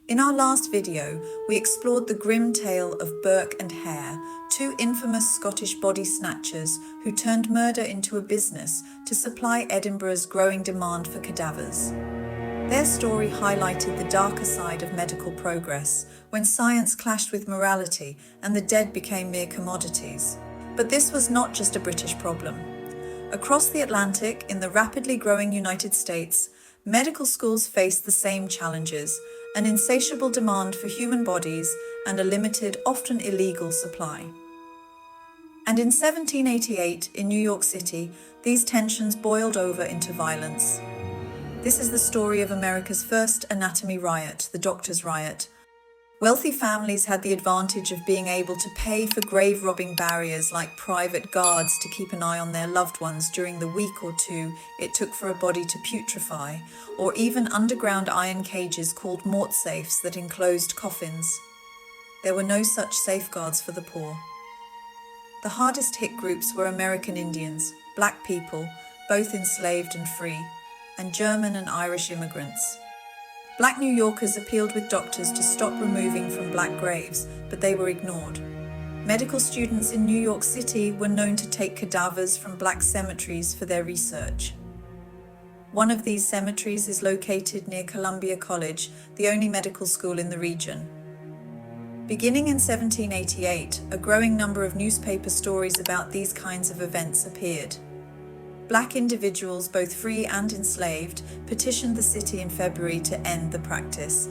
In our last video, we explored the grim tale of Burke and Hare, two infamous Scottish body snatchers who turned murder into a business to supply Edinburgh's growing demand for cadavers. Their story highlighted the darker side of medical progress, when science clashed with morality and the dead became mere commodities. But this was not just a British problem. Across the Atlantic, in the rapidly growing United States, medical schools faced the same challenges: an insatiable demand for human bodies and a limited, often illegal supply. And in 1788, in New York City, these tensions boiled over into violence. This is the story of America's first anatomy riot, the Doctors Riot. Wealthy families had the advantage of being able to pay for grave-robbing barriers like private guards to keep an eye on their loved ones during the week or two it took for a body to putrefy, or even underground iron cages called mort safes that enclosed coffins. There were no such safeguards for the poor. The hardest hit groups were American Indians, black people, both enslaved and free, and German and Irish immigrants. Black New Yorkers appealed with doctors to stop removing from black graves, but they were ignored. Medical students in New York City were known to take cadavers from black cemeteries for their research. One of these cemeteries is located near Columbia College, the only medical school in the region. Beginning in 1788, a growing number of newspaper stories about these kinds of events appeared. Black individuals, both free and enslaved, petitioned the city in February to end the practice.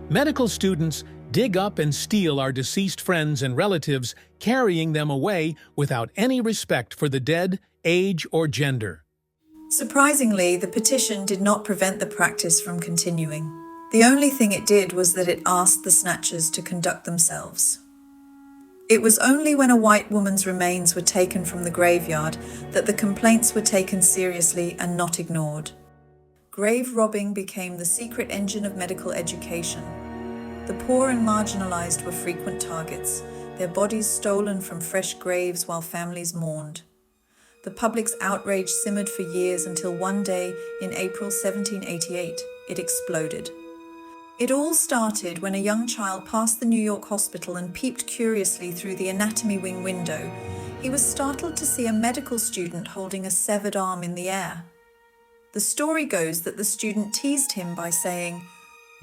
Medical students dig up and steal our deceased friends and relatives, carrying them away without any respect for the dead, age, or gender. Surprisingly, the petition did not prevent the practice from continuing. The only thing it did was that it asked the snatchers to conduct themselves. It was only when a white woman's remains were taken from the graveyard that the complaints were taken seriously and not ignored. Grave robbing became the secret engine of medical education. The poor and marginalized were frequent targets, their bodies stolen from fresh graves while families mourned. The public's outrage simmered for years until one day, in April 1788, it exploded. It all started when a young child passed the New York hospital and peeped curiously through the anatomy wing window. He was startled to see a medical student holding a severed arm in the air. The story goes that the student teased him by saying,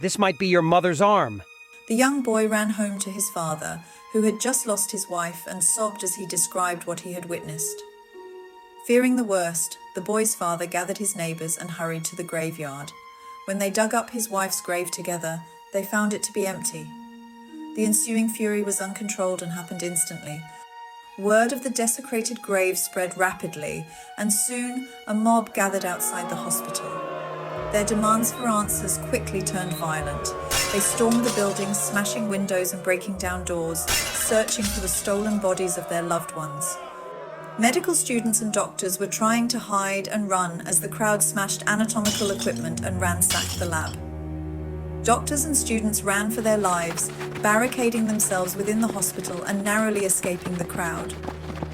"This might be your mother's arm." The young boy ran home to his father, who had just lost his wife, and sobbed as he described what he had witnessed. Fearing the worst, the boy's father gathered his neighbors and hurried to the graveyard. When they dug up his wife's grave together, they found it to be empty. The ensuing fury was uncontrolled and happened instantly. Word of the desecrated grave spread rapidly, and soon a mob gathered outside the hospital. Their demands for answers quickly turned violent. They stormed the building, smashing windows and breaking down doors, searching for the stolen bodies of their loved ones. Medical students and doctors were trying to hide and run as the crowd smashed anatomical equipment and ransacked the lab. Doctors and students ran for their lives, barricading themselves within the hospital and narrowly escaping the crowd.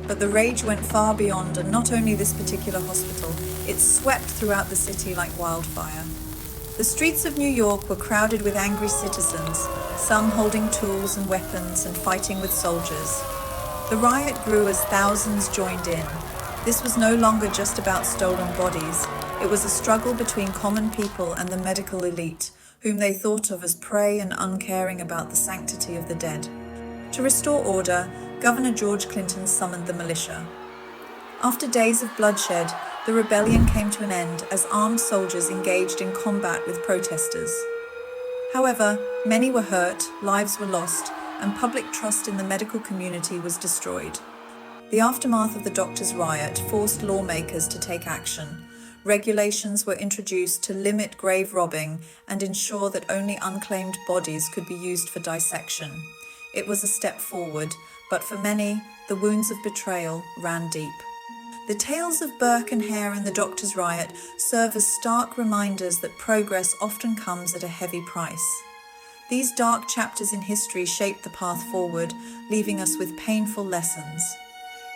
But the rage went far beyond, and not only this particular hospital, it swept throughout the city like wildfire. The streets of New York were crowded with angry citizens, some holding tools and weapons and fighting with soldiers. The riot grew as thousands joined in. This was no longer just about stolen bodies. It was a struggle between common people and the medical elite, whom they thought of as prey and uncaring about the sanctity of the dead. To restore order, Governor George Clinton summoned the militia. After days of bloodshed, the rebellion came to an end as armed soldiers engaged in combat with protesters. However, many were hurt, lives were lost, and public trust in the medical community was destroyed. The aftermath of the Doctors' Riot forced lawmakers to take action. Regulations were introduced to limit grave robbing and ensure that only unclaimed bodies could be used for dissection. It was a step forward, but for many, the wounds of betrayal ran deep. The tales of Burke and Hare and the Doctors' Riot serve as stark reminders that progress often comes at a heavy price. These dark chapters in history shaped the path forward, leaving us with painful lessons.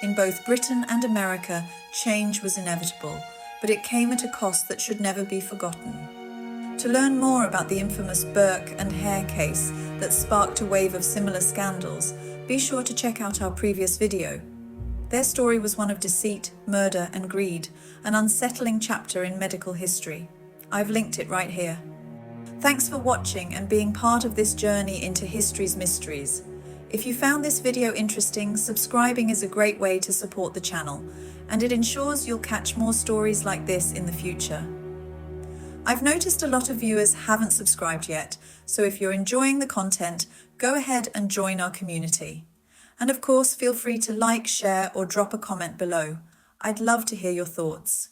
In both Britain and America, change was inevitable, but it came at a cost that should never be forgotten. To learn more about the infamous Burke and Hare case that sparked a wave of similar scandals, be sure to check out our previous video. Their story was one of deceit, murder, and greed, an unsettling chapter in medical history. I've linked it right here. Thanks for watching and being part of this journey into history's mysteries. If you found this video interesting, subscribing is a great way to support the channel, and it ensures you'll catch more stories like this in the future. I've noticed a lot of viewers haven't subscribed yet, so if you're enjoying the content, go ahead and join our community. And of course, feel free to like, share, or drop a comment below. I'd love to hear your thoughts.